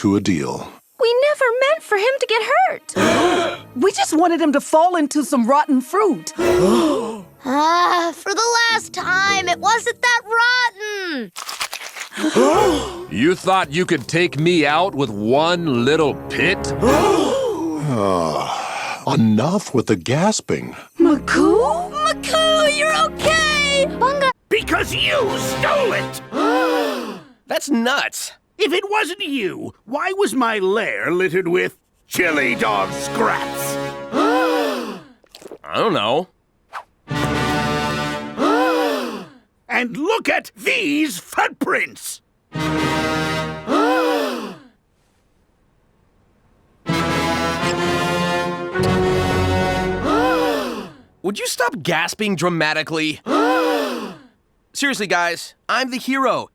to a deal. We never meant for him to get hurt. We just wanted him to fall into some rotten fruit. For the last time, it wasn't that rotten. You thought you could take me out with one little pit? Enough with the gasping. McCoo? McCoo, you're okay! Bunga! Because you stole it! That's nuts. If it wasn't you, why was my lair littered with chili dog scraps? I don't know. And look at these footprints! Would you stop gasping dramatically? Seriously, guys, I'm the hero.